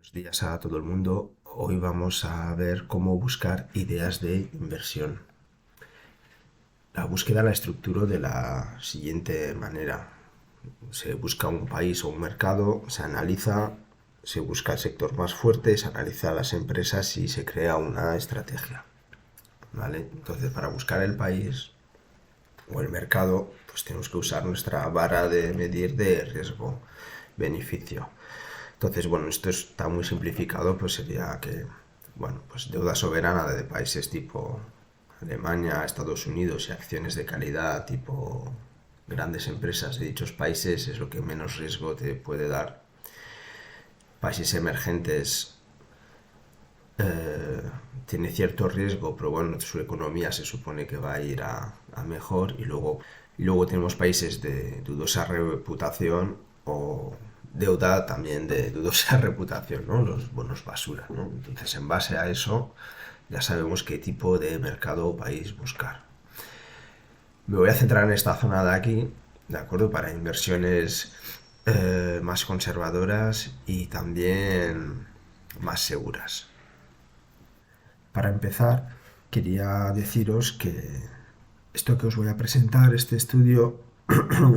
Buenos días a todo el mundo. Hoy vamos a ver cómo buscar ideas de inversión. La búsqueda la estructuro de la siguiente manera. Se busca un país o un mercado, se analiza, se busca el sector más fuerte, se analiza las empresas y se crea una estrategia. ¿Vale? Entonces, para buscar el país o el mercado, pues tenemos que usar nuestra vara de medir de riesgo-beneficio. Entonces, bueno, esto está muy simplificado, pues sería que, bueno, pues deuda soberana de países tipo Alemania, Estados Unidos y acciones de calidad tipo grandes empresas de dichos países es lo que menos riesgo te puede dar. Países emergentes tiene cierto riesgo, pero bueno, su economía se supone que va a ir a mejor y luego tenemos países de dudosa reputación o deuda también de dudosa reputación, ¿no? Los bonos basura, ¿no? Entonces, en base a eso, ya sabemos qué tipo de mercado o país buscar. Me voy a centrar en esta zona de aquí, ¿de acuerdo? Para inversiones más conservadoras y también más seguras. Para empezar, quería deciros que esto que os voy a presentar, este estudio,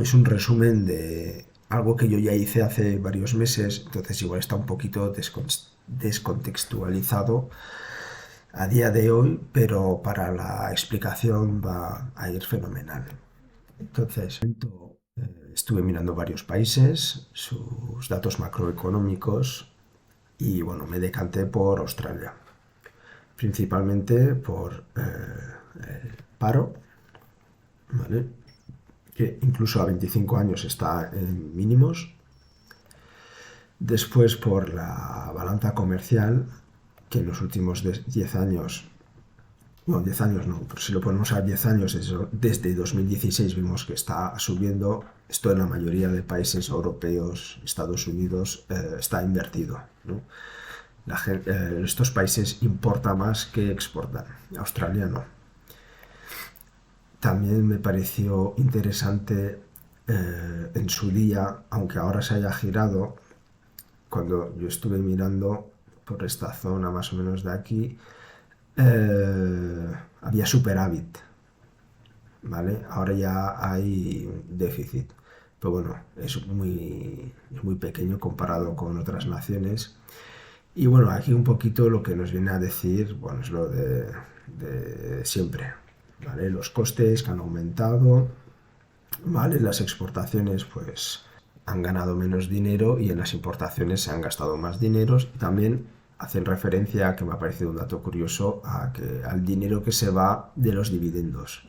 es un resumen de algo que yo ya hice hace varios meses, entonces igual está un poquito descontextualizado a día de hoy, pero para la explicación va a ir fenomenal. Entonces, estuve mirando varios países, sus datos macroeconómicos y bueno, me decanté por Australia, principalmente por el paro, ¿vale? Que incluso a 25 años está en mínimos. Después por la balanza comercial, que en los últimos 10 años, bueno, 10 años no, pero si lo ponemos a 10 años, desde 2016 vimos que está subiendo. Esto en la mayoría de países europeos, Estados Unidos, está invertido, ¿no? Estos países importan más que exportan. Australia no. También me pareció interesante en su día, aunque ahora se haya girado, cuando yo estuve mirando por esta zona más o menos de aquí, había superávit, ¿vale? Ahora ya hay déficit, pero bueno, es muy pequeño comparado con otras naciones. Y bueno, aquí un poquito lo que nos viene a decir, bueno, es lo de siempre, ¿vale? Los costes que han aumentado, ¿vale? Las exportaciones pues han ganado menos dinero y en las importaciones se han gastado más dineros. Y también hacen referencia, que me ha parecido un dato curioso, al dinero que se va de los dividendos.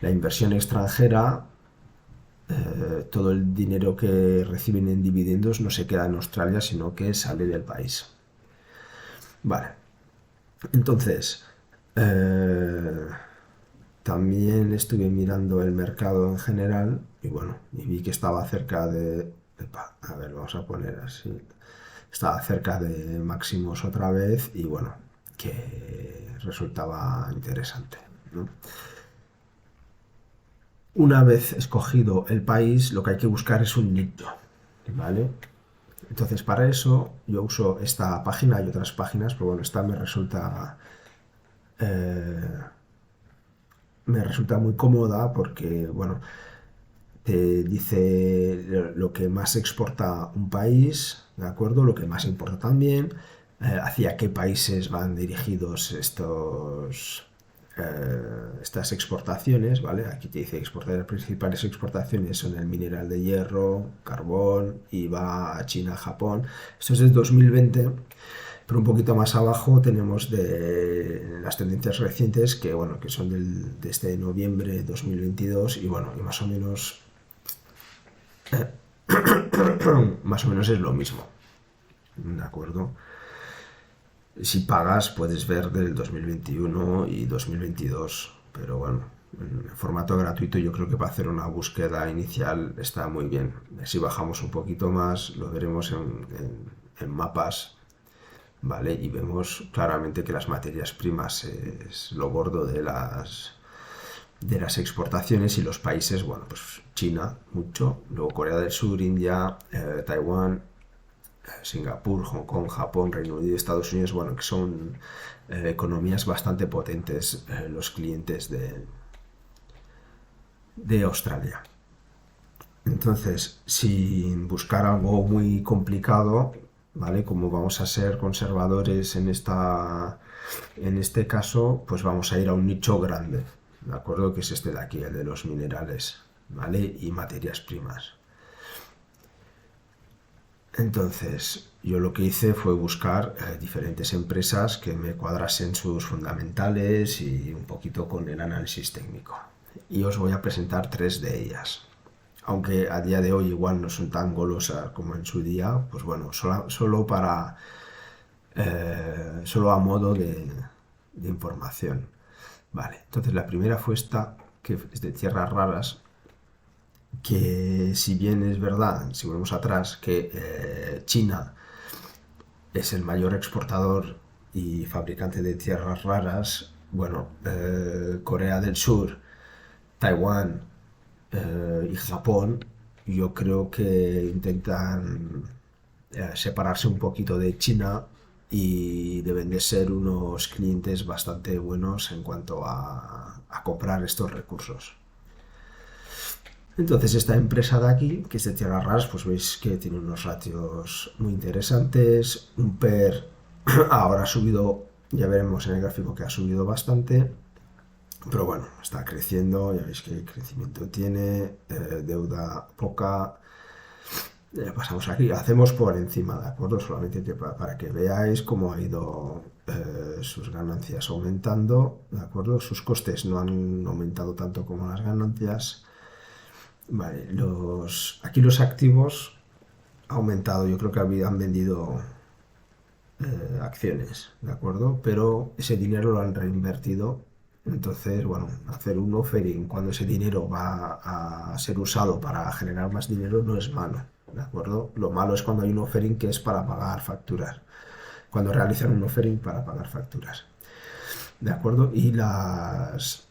La inversión extranjera, todo el dinero que reciben en dividendos no se queda en Australia, sino que sale del país. Vale, entonces, también estuve mirando el mercado en general y bueno, y vi que estaba cerca de... A ver, vamos a poner así. Estaba cerca de máximos otra vez y bueno, que resultaba interesante, ¿no? Una vez escogido el país, lo que hay que buscar es un nicho, ¿vale? Entonces, para eso yo uso esta página y otras páginas, pero bueno, esta eh, me resulta muy cómoda porque, bueno, te dice lo que más exporta un país, ¿de acuerdo? Lo que más importa también, hacia qué países van dirigidos estas exportaciones, ¿vale? Aquí te dice las principales exportaciones son el mineral de hierro, carbón y va a China, Japón. Esto es del 2020. Pero un poquito más abajo tenemos de las tendencias recientes que, bueno, que son de este noviembre de 2022 y bueno, y más o menos es lo mismo, ¿de acuerdo? Si pagas puedes ver del 2021 y 2022, pero bueno, en formato gratuito yo creo que para hacer una búsqueda inicial está muy bien. Si bajamos un poquito más lo veremos en mapas, ¿vale? Y vemos claramente que las materias primas es lo gordo de las exportaciones y los países, bueno, pues China mucho, luego Corea del Sur, India, Taiwán, Singapur, Hong Kong, Japón, Reino Unido, Estados Unidos, bueno, que son economías bastante potentes, los clientes de Australia. Entonces, sin buscar algo muy complicado, ¿vale? Como vamos a ser conservadores en este caso, pues vamos a ir a un nicho grande, ¿de acuerdo? Que es este de aquí, el de los minerales, ¿vale? Y materias primas. Entonces, yo lo que hice fue buscar diferentes empresas que me cuadrasen sus fundamentales y un poquito con el análisis técnico. Y os voy a presentar tres de ellas. Aunque a día de hoy igual no son tan golosas como en su día, pues bueno, solo a modo de información. Vale, entonces la primera fue esta, que es de tierras raras, que si bien es verdad, si volvemos atrás, que China es el mayor exportador y fabricante de tierras raras, bueno, Corea del Sur, Taiwán y Japón, yo creo que intentan separarse un poquito de China y deben de ser unos clientes bastante buenos en cuanto a comprar estos recursos. Entonces esta empresa de aquí, que es de tierras raras, pues veis que tiene unos ratios muy interesantes, un PER ahora ha subido, ya veremos en el gráfico que ha subido bastante, pero bueno, está creciendo, ya veis que crecimiento tiene, deuda poca. Pasamos aquí, hacemos por encima, ¿de acuerdo? Solamente para que veáis cómo ha ido sus ganancias aumentando, ¿de acuerdo? Sus costes no han aumentado tanto como las ganancias. Vale, aquí los activos ha aumentado, yo creo que han vendido acciones, ¿de acuerdo? Pero ese dinero lo han reinvertido. Entonces, bueno, hacer un offering cuando ese dinero va a ser usado para generar más dinero no es malo, ¿de acuerdo? Lo malo es cuando hay un offering que es para pagar facturas. Cuando realizan un offering para pagar facturas. ¿De acuerdo? Y las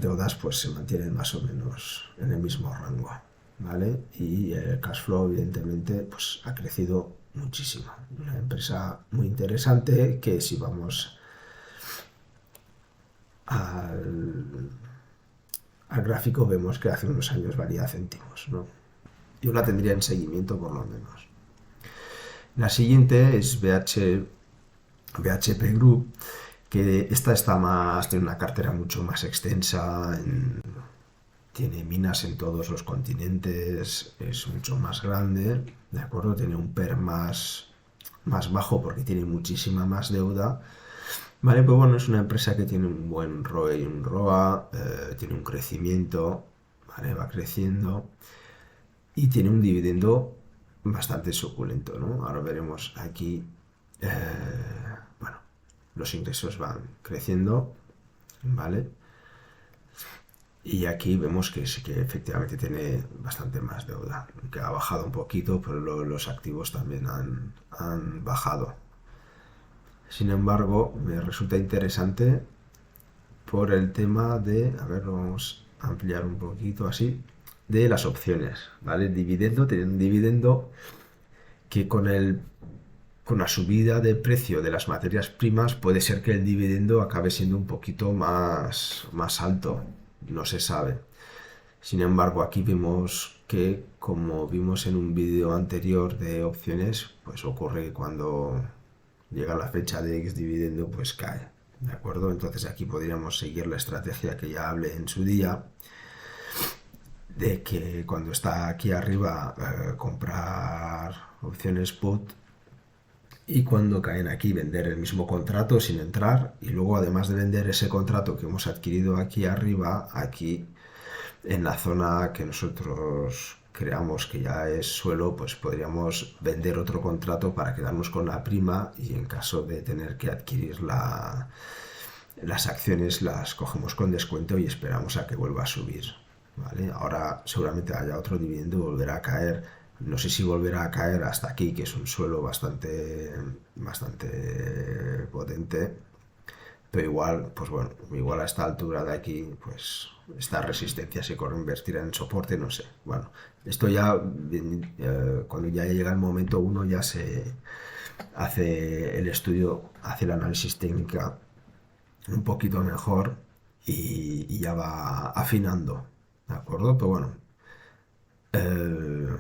deudas pues se mantienen más o menos en el mismo rango, ¿vale? Y el cash flow evidentemente pues ha crecido muchísimo. Una empresa muy interesante que si vamos al, al gráfico vemos que hace unos años valía céntimos, ¿no? Yo la tendría en seguimiento por lo menos. La siguiente es BHP Group, que esta tiene una cartera mucho más extensa, tiene minas en todos los continentes, es mucho más grande, ¿de acuerdo? Tiene un PER más bajo porque tiene muchísima más deuda. Vale, pues bueno, es una empresa que tiene un buen ROE y un ROA, tiene un crecimiento, ¿vale? Va creciendo y tiene un dividendo bastante suculento, ¿no? Ahora veremos aquí, bueno, los ingresos van creciendo, ¿vale? Y aquí vemos que sí que efectivamente tiene bastante más deuda, que ha bajado un poquito, pero los activos también han bajado. Sin embargo, me resulta interesante por el tema de, a ver, lo vamos a ampliar un poquito así, de las opciones, ¿vale? El dividendo, tiene un dividendo que con la subida de precio de las materias primas puede ser que el dividendo acabe siendo un poquito más alto, no se sabe. Sin embargo, aquí vemos que, como vimos en un vídeo anterior de opciones, pues ocurre que cuando llega la fecha de ex dividendo, pues cae, ¿de acuerdo? Entonces aquí podríamos seguir la estrategia que ya hablé en su día, de que cuando está aquí arriba comprar opciones put y cuando caen aquí vender el mismo contrato sin entrar y luego además de vender ese contrato que hemos adquirido aquí arriba, aquí en la zona que nosotros creamos que ya es suelo, pues podríamos vender otro contrato para quedarnos con la prima y en caso de tener que adquirir las acciones las cogemos con descuento y esperamos a que vuelva a subir, ¿vale? Ahora seguramente haya otro dividendo y volverá a caer. No sé si volverá a caer hasta aquí, que es un suelo bastante potente, pero igual, pues bueno, igual a esta altura de aquí, pues esta resistencia se convertirá en soporte, no sé. Bueno, esto ya, cuando ya llega el momento, uno ya se hace el estudio, hace el análisis técnica un poquito mejor y ya va afinando, ¿de acuerdo? Pero bueno, eh,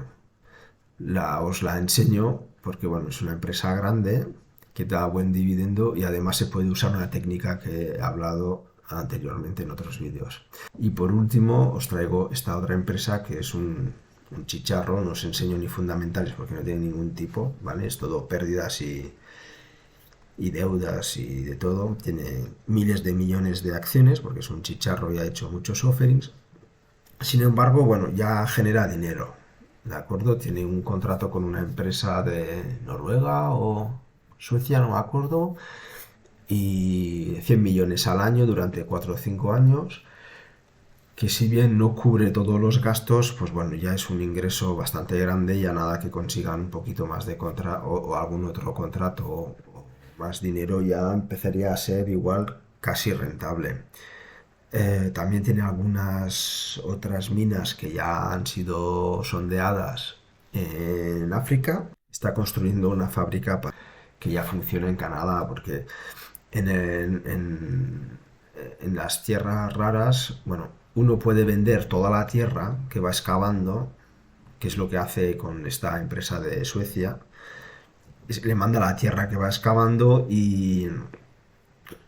os la enseño porque bueno, es una empresa grande que da buen dividendo y además se puede usar una técnica que he hablado anteriormente en otros vídeos. Y por último os traigo esta otra empresa que es un chicharro, no os enseño ni fundamentales porque no tiene ningún tipo, ¿vale? Es todo pérdidas y deudas y de todo. Tiene miles de millones de acciones porque es un chicharro y ha hecho muchos offerings. Sin embargo, bueno, ya genera dinero, ¿de acuerdo? Tiene un contrato con una empresa de Noruega o Suecia, no me acuerdo, y 100 millones al año durante 4 o 5 años, que si bien no cubre todos los gastos, pues bueno, ya es un ingreso bastante grande y a nada que consigan un poquito más de o algún otro contrato o más dinero ya empezaría a ser igual casi rentable. También tiene algunas otras minas que ya han sido sondeadas en África. Está construyendo una fábrica que ya funciona en Canadá, porque en las tierras raras, bueno, uno puede vender toda la tierra que va excavando, que es lo que hace con esta empresa de Suecia. Le manda la tierra que va excavando y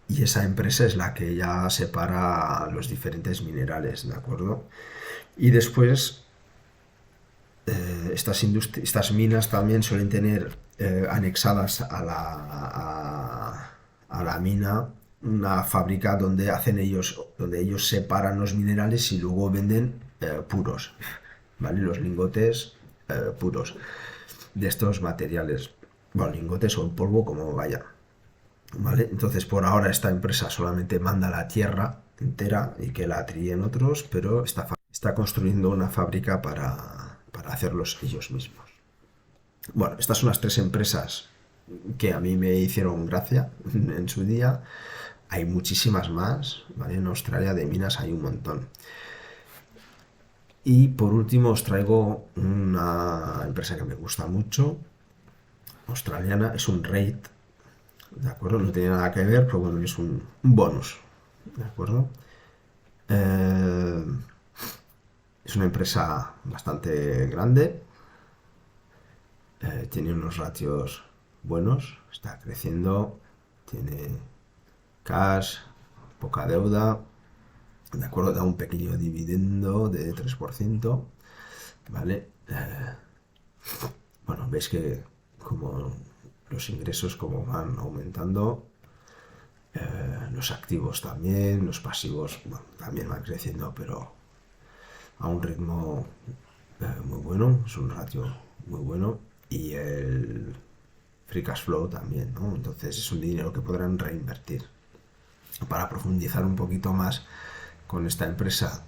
esa empresa es la que ya separa los diferentes minerales, ¿de acuerdo? Y después, estas minas también suelen tener anexadas a la mina una fábrica donde hacen donde ellos separan los minerales y luego venden puros, ¿vale? Los lingotes puros de estos materiales. Bueno, lingotes o en polvo, como vaya. ¿Vale? Entonces, por ahora esta empresa solamente manda la tierra entera y que la tríen otros, pero está construyendo una fábrica para hacerlos ellos mismos. Bueno, estas son las tres empresas que a mí me hicieron gracia en su día. Hay muchísimas más, ¿vale? En Australia de minas hay un montón. Y por último os traigo una empresa que me gusta mucho, australiana, es un REIT. ¿De acuerdo? No tiene nada que ver, pero bueno, es un bonus. ¿De acuerdo? Eh, es una empresa bastante grande, tiene unos ratios buenos, está creciendo, tiene cash, poca deuda, ¿de acuerdo? Da un pequeño dividendo de 3%, ¿vale? Bueno, veis que como los ingresos como van aumentando, los activos también, los pasivos bueno, también van creciendo, pero a un ritmo muy bueno, es un ratio muy bueno y el free cash flow también, ¿no? Entonces es un dinero que podrán reinvertir. Para profundizar un poquito más con esta empresa,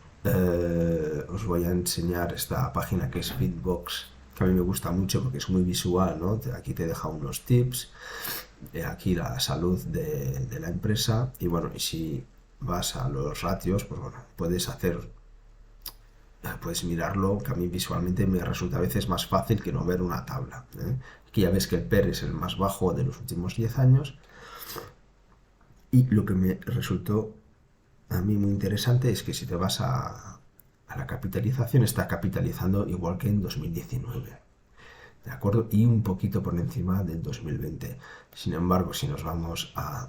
os voy a enseñar esta página que es Bitbox, que a mí me gusta mucho porque es muy visual, ¿no? Aquí te deja unos tips, aquí la salud de la empresa y bueno, y si vas a los ratios, pues bueno, puedes mirarlo, que a mí visualmente me resulta a veces más fácil que no ver una tabla, ¿eh? Aquí ya ves que el PER es el más bajo de los últimos 10 años y lo que me resultó a mí muy interesante es que si te vas a la capitalización, está capitalizando igual que en 2019. ¿De acuerdo? Y un poquito por encima del 2020. Sin embargo, si nos vamos a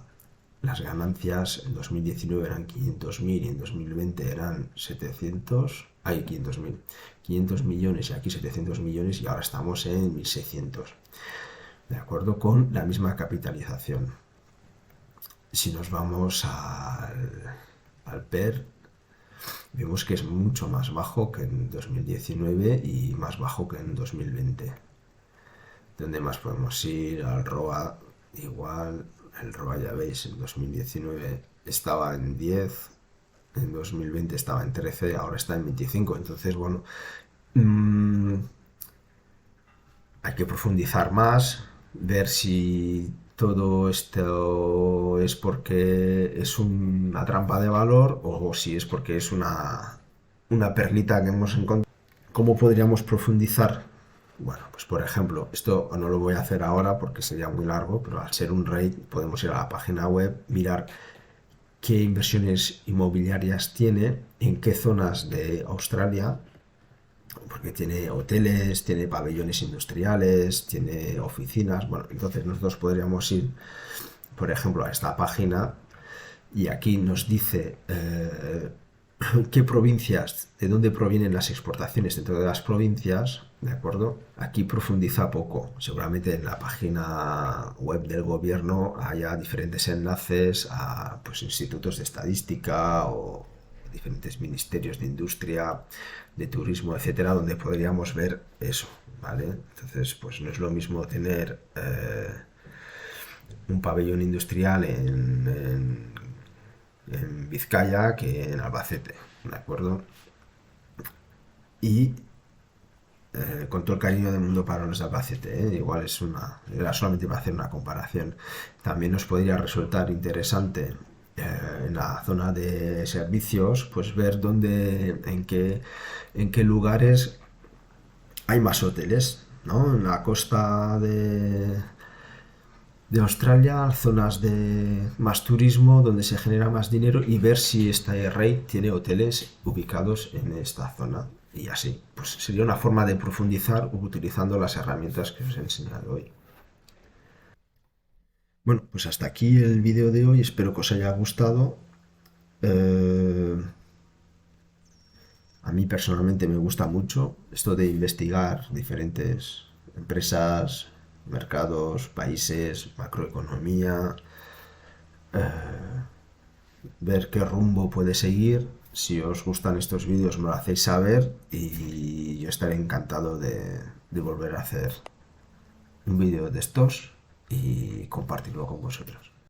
las ganancias, en 2019 eran 500.000 y en 2020 eran 500 millones y aquí 700 millones y ahora estamos en 1.600. ¿De acuerdo? Con la misma capitalización. Si nos vamos al PER, vemos que es mucho más bajo que en 2019 y más bajo que en 2020. ¿Dónde más podemos ir? Al ROA, igual. El ROA ya veis, en 2019 estaba en 10, en 2020 estaba en 13, ahora está en 25. Entonces, bueno, hay que profundizar más, ver si todo esto es porque es una trampa de valor o si es porque es una perlita que hemos encontrado. ¿Cómo podríamos profundizar? Bueno, pues por ejemplo, esto no lo voy a hacer ahora porque sería muy largo, pero al ser un REIT podemos ir a la página web, mirar qué inversiones inmobiliarias tiene, en qué zonas de Australia, porque tiene hoteles, tiene pabellones industriales, tiene oficinas. Bueno, entonces nosotros podríamos ir, por ejemplo, a esta página y aquí nos dice qué provincias, de dónde provienen las exportaciones dentro de las provincias, ¿de acuerdo? Aquí profundiza poco. Seguramente en la página web del gobierno haya diferentes enlaces a pues, institutos de estadística o diferentes ministerios de industria, de turismo, etcétera, donde podríamos ver eso, ¿vale? Entonces, pues no es lo mismo tener un pabellón industrial en Vizcaya que en Albacete, ¿de acuerdo? Y con todo el cariño del mundo para los de Albacete, igual era solamente para hacer una comparación. También nos podría resultar interesante en la zona de servicios, pues ver en qué lugares hay más hoteles, ¿no? En la costa de Australia, zonas de más turismo, donde se genera más dinero y ver si esta rate tiene hoteles ubicados en esta zona. Y así, pues sería una forma de profundizar utilizando las herramientas que os he enseñado hoy. Bueno, pues hasta aquí el vídeo de hoy, espero que os haya gustado. A mí personalmente me gusta mucho esto de investigar diferentes empresas, mercados, países, macroeconomía, ver qué rumbo puede seguir. Si os gustan estos vídeos me lo hacéis saber y yo estaré encantado de volver a hacer un vídeo de estos y compartirlo con vosotros.